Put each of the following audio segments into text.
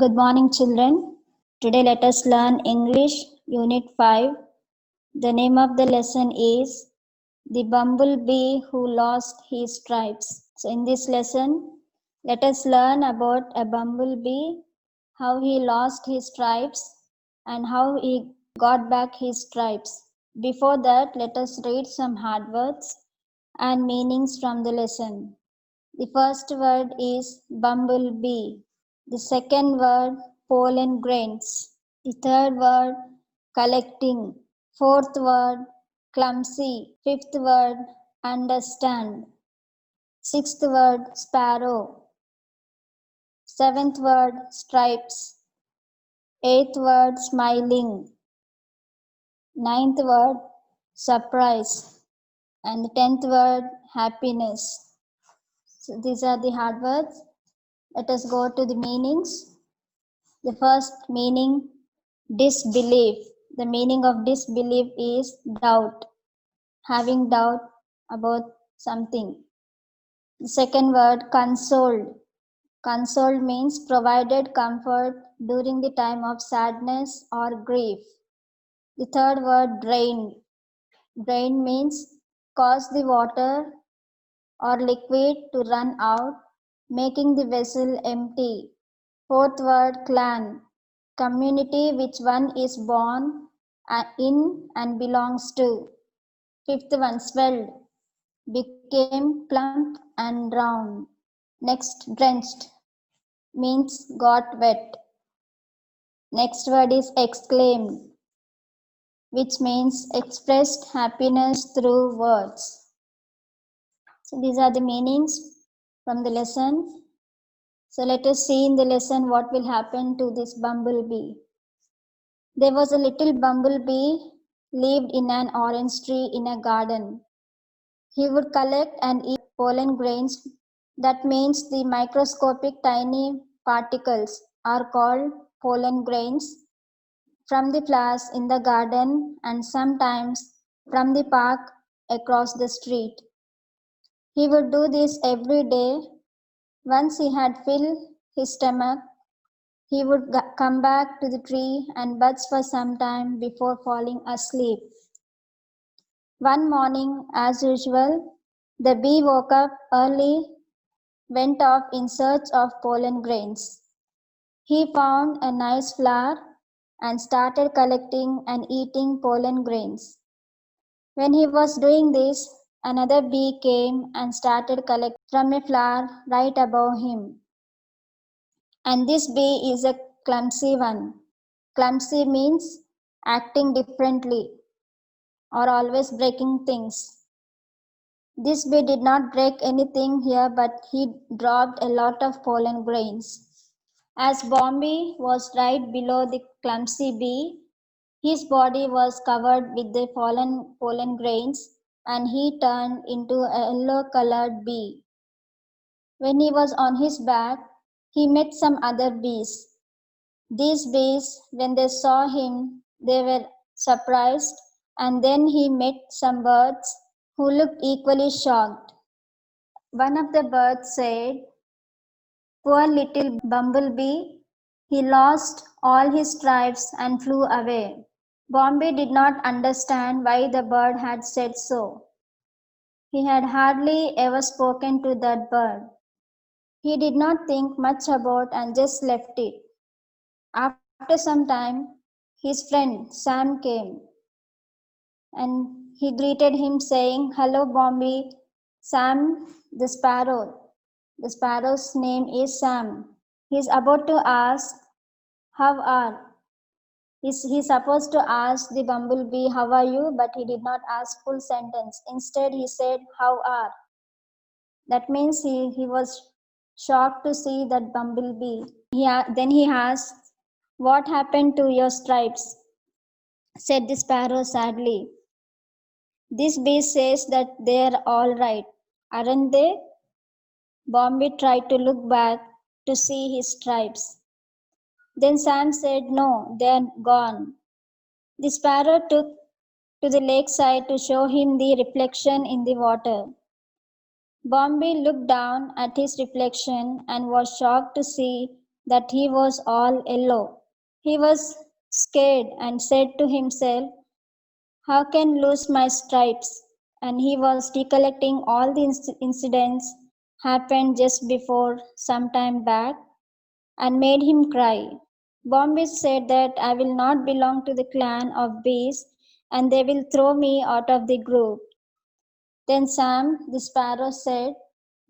Good morning, children. Today, let us learn English Unit 5. The name of the lesson is The Bumblebee Who Lost His Stripes. So, in this lesson, let us learn about a bumblebee, how he lost his stripes, and how he got back his stripes. Before that, let us read some hard words and meanings from the lesson. The first word is bumblebee. The second word, pollen grains. The third word, collecting. Fourth word, clumsy. Fifth word, understand. Sixth word, sparrow. Seventh word, stripes. Eighth word, smiling. Ninth word, surprise. And the 10th word, happiness. So these are the hard words. Let us go to the meanings. The first meaning, disbelief. The meaning of disbelief is doubt, having doubt about something. The second word, consoled. Consoled means provided comfort during the time of sadness or grief. The third word, drained. Drain means cause the water or liquid to run out, making the vessel empty. Fourth word, clan. Community which one is born in and belongs to. Fifth one, swelled. Became plump and round. Next, drenched. Means got wet. Next word is exclaimed, which means expressed happiness through words. So these are the meanings from the lesson. So let us see in the lesson what will happen to this bumblebee. There was a little bumblebee lived in an orange tree in a garden. He would collect and eat pollen grains. That means the microscopic tiny particles are called pollen grains from the flowers in the garden and sometimes from the park across the street. He would do this every day. Once he had filled his stomach, he would come back to the tree and buzz for some time before falling asleep. One morning, as usual, the bee woke up early, went off in search of pollen grains. He found a nice flower and started collecting and eating pollen grains. When he was doing this, another bee came and started collecting from a flower right above him. And this bee is a clumsy one. Clumsy means acting differently or always breaking things. This bee did not break anything here, but he dropped a lot of pollen grains. As Bombi was right below the clumsy bee, his body was covered with the fallen pollen grains and he turned into a yellow-colored bee. When he was on his back, he met some other bees. These bees, when they saw him, they were surprised, and then he met some birds who looked equally shocked. One of the birds said, "Poor little bumblebee, he lost all his stripes and flew away." Bombay did not understand why the bird had said so. He had hardly ever spoken to that bird. He did not think much about and just left it. After some time, his friend Sam came and he greeted him saying, "Hello, Bombay." Sam the sparrow. The sparrow's name is Sam. He is about to ask, "How are?" He's supposed to ask the bumblebee, "How are you?" But he did not ask full sentence. Instead, he said, "How are?" That means he was shocked to see that bumblebee. Then he asked, "What happened to your stripes?" said the sparrow sadly. "This bee says that they're all right, aren't they?" Bombay tried to look back to see his stripes. Then Sam said, "No, they're gone." The sparrow took to the lakeside to show him the reflection in the water. Bombay looked down at his reflection and was shocked to see that he was all yellow. He was scared and said to himself, how can lose my stripes? And he was recollecting all the incidents happened just before some time back and made him cry. Bombay said that I will not belong to the clan of bees and they will throw me out of the group. Then Sam the sparrow said,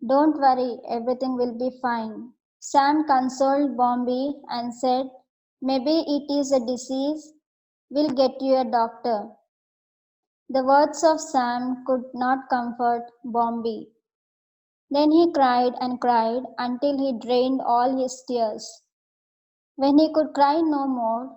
don't worry, everything will be fine. Sam consoled Bombay and said, maybe it is a disease, we'll get you a doctor. The words of Sam could not comfort Bombay. Then he cried and cried until he drained all his tears. When he could cry no more,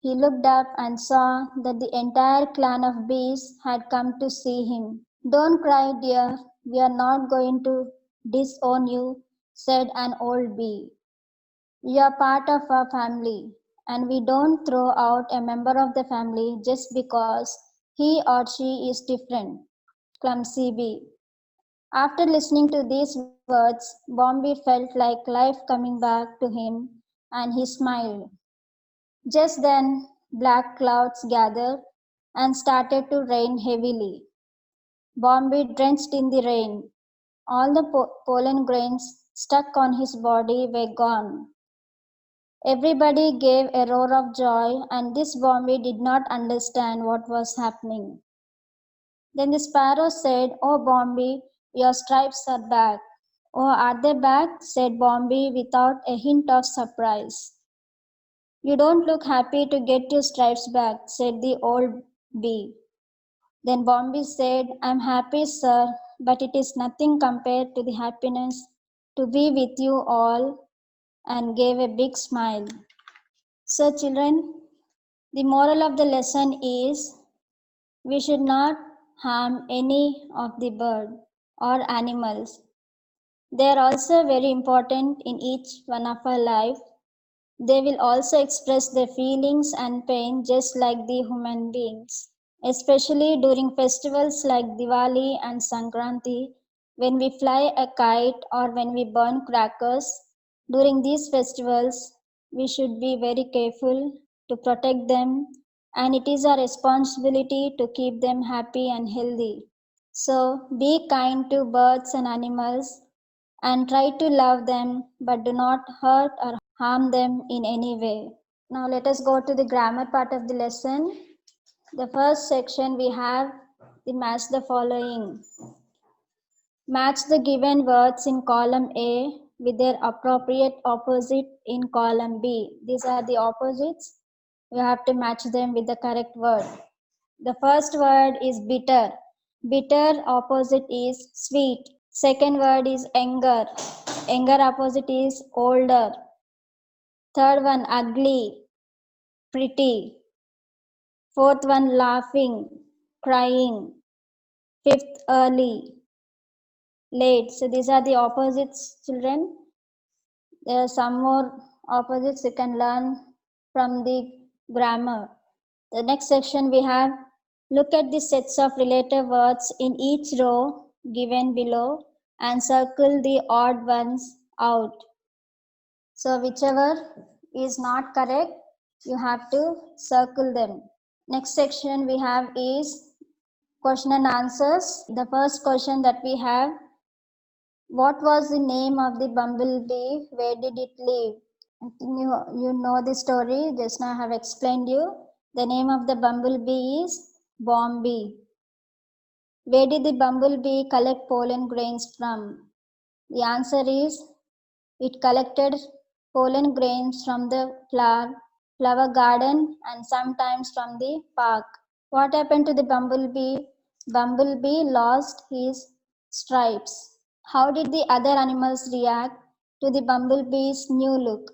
he looked up and saw that the entire clan of bees had come to see him. Don't cry, dear, we are not going to disown you, said an old bee. You are part of our family, and we don't throw out a member of the family just because he or she is different. Clumsy bee. After listening to these words, Bombi felt like life coming back to him and he smiled. Just then, black clouds gathered and started to rain heavily. Bombi drenched in the rain. All the pollen grains stuck on his body were gone. Everybody gave a roar of joy, and this Bombi did not understand what was happening. Then the sparrow said, oh, Bombi, your stripes are back. Oh, are they back? Said Bombi without a hint of surprise. You don't look happy to get your stripes back, said the old bee. Then Bombi said, I'm happy, sir, but it is nothing compared to the happiness to be with you all, and gave a big smile. So, children, the moral of the lesson is we should not harm any of the bird or animals. They are also very important in each one of our life. They will also express their feelings and pain just like the human beings, especially during festivals like Diwali and Sankranti, when we fly a kite or when we burn crackers. During these festivals, we should be very careful to protect them, and it is our responsibility to keep them happy and healthy. So, be kind to birds and animals and try to love them, but do not hurt or harm them in any way. Now let us go to the grammar part of the lesson. The first section we have the match the following. Match the given words in column A with their appropriate opposite in column B. These are the opposites. You have to match them with the correct word. The first word is bitter. Bitter opposite is sweet. Second word is anger. Anger opposite is older. Third one, ugly, pretty. Fourth one, laughing, crying. Fifth, early, late. So these are the opposites, children. There are some more opposites you can learn from the grammar. The next section we have, look at the sets of related words in each row given below and circle the odd ones out. So whichever is not correct, you have to circle them. Next section we have is question and answers. The first question that we have, what was the name of the bumblebee? Where did it live? I think you know the story. Just now I have explained you. The name of the bumblebee is Bombi. Where did the bumblebee collect pollen grains from? The answer is it collected pollen grains from the flower garden and sometimes from the park. What happened to the bumblebee? Bumblebee lost his stripes. How did the other animals react to the bumblebee's new look?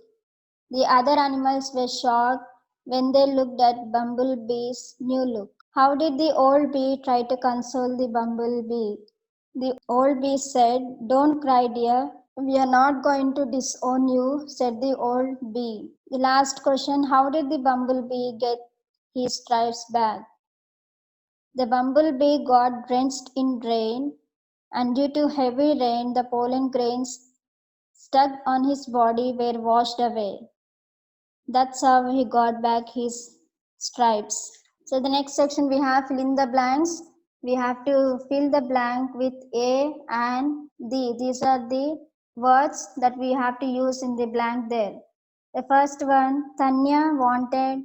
The other animals were shocked when they looked at Bumblebee's new look. How did the old bee try to console the bumblebee? The old bee said, don't cry, dear. We are not going to disown you, said the old bee. The last question, how did the bumblebee get his stripes back? The bumblebee got drenched in rain, and due to heavy rain, the pollen grains stuck on his body were washed away. That's how he got back his stripes. So the next section we have fill in the blanks. We have to fill the blank with A and D. These are the words that we have to use in the blank there. The first one, Tanya wanted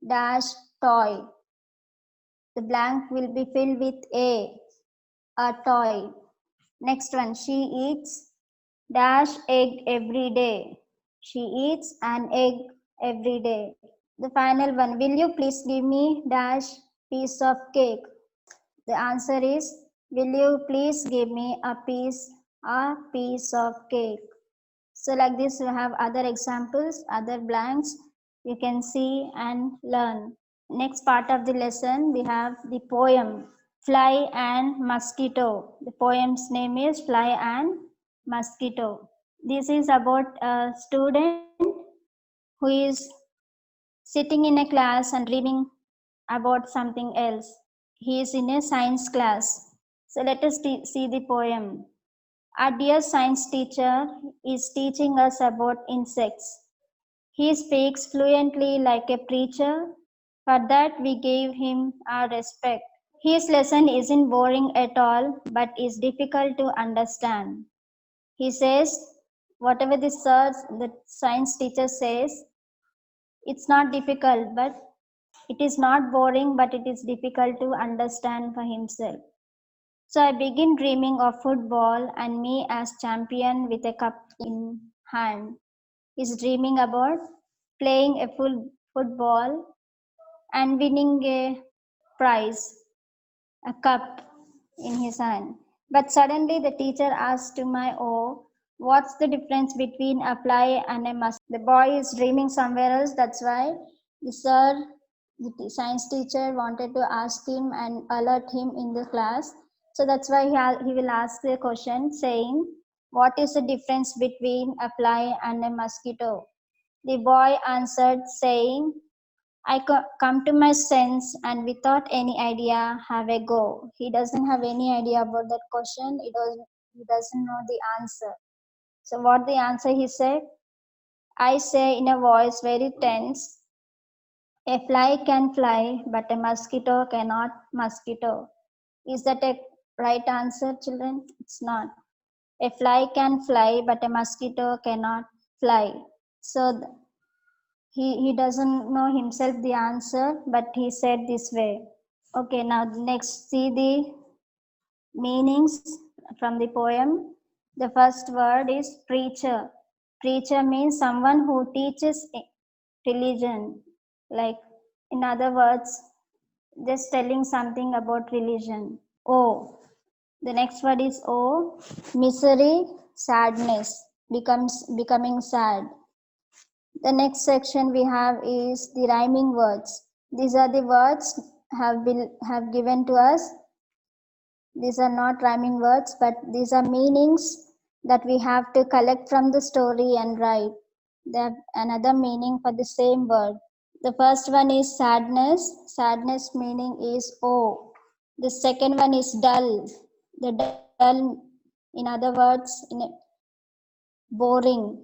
dash toy. The blank will be filled with a toy. Next one, she eats dash egg every day. She eats an egg every day. The final one, will you please give me dash piece of cake? The answer is, will you please give me a piece of cake? So like this, you have other examples, other blanks you can see and learn. Next part of the lesson, we have the poem, Fly and Mosquito. The poem's name is Fly and Mosquito. This is about a student who is sitting in a class and dreaming about something else. He is in a science class. So let us see the poem. Our dear science teacher is teaching us about insects. He speaks fluently like a preacher. For that we gave him our respect. His lesson isn't boring at all, but is difficult to understand. He says, whatever the science teacher says, it's not difficult, but it is not boring, but it is difficult to understand for himself. So I begin dreaming of football and me as champion with a cup in hand. He's dreaming about playing a full football and winning a prize, a cup in his hand. But suddenly the teacher asked to my what's the difference between a fly and a mosquito? The boy is dreaming somewhere else. That's why the science teacher wanted to ask him and alert him in the class. So that's why he will ask the question saying, what is the difference between a fly and a mosquito? The boy answered saying, I come to my sense and without any idea have a go. He doesn't have any idea about that question. He doesn't know the answer. So what the answer he said? I say in a voice very tense, a fly can fly, but a mosquito cannot mosquito. Is that a right answer, children? It's not. A fly can fly, but a mosquito cannot fly. So he doesn't know himself the answer, but he said this way. Okay, now next see the meanings from the poem. The first word is preacher. Preacher means someone who teaches religion. Like, in other words, just telling something about religion. O. The next word is O. Misery, sadness, becoming sad. The next section we have is the rhyming words. These are the words have given to us. These are not rhyming words, but these are meanings that we have to collect from the story and write. They have another meaning for the same word. The first one is sadness. Sadness meaning is O. The second one is dull. The dull, in other words, boring.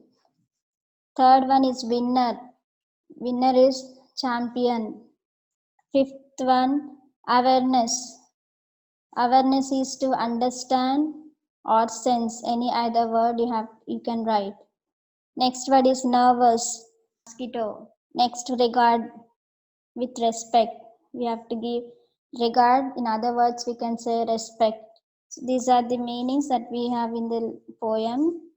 Third one is winner. Winner is champion. Fifth one, awareness. Awareness is to understand or sense. Any other word you can write. Next word is nervous. Mosquito. Next, regard, with respect. We have to give regard. In other words, we can say respect. So these are the meanings that we have in the poem.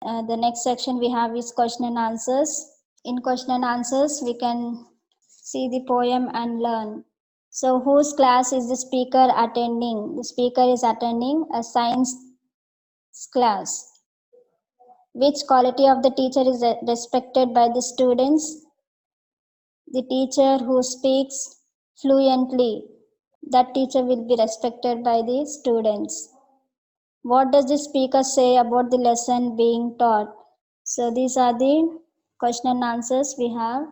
The next section we have is question and answers. In question and answers, we can see the poem and learn. So whose class is the speaker attending? The speaker is attending a science class. Which quality of the teacher is respected by the students? The teacher who speaks fluently. That teacher will be respected by the students. What does the speaker say about the lesson being taught? So these are the question and answers we have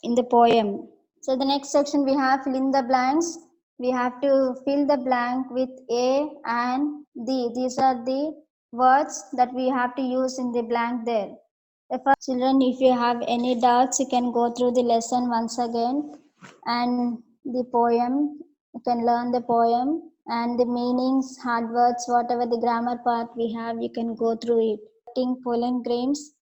in the poem. So the next section we have fill in the blanks. We have to fill the blank with A and D. These are the words that we have to use in the blank there. Children, if you have any doubts, you can go through the lesson once again, and the poem, you can learn the poem and the meanings, hard words, whatever the grammar part we have, you can go through it. Pollen grains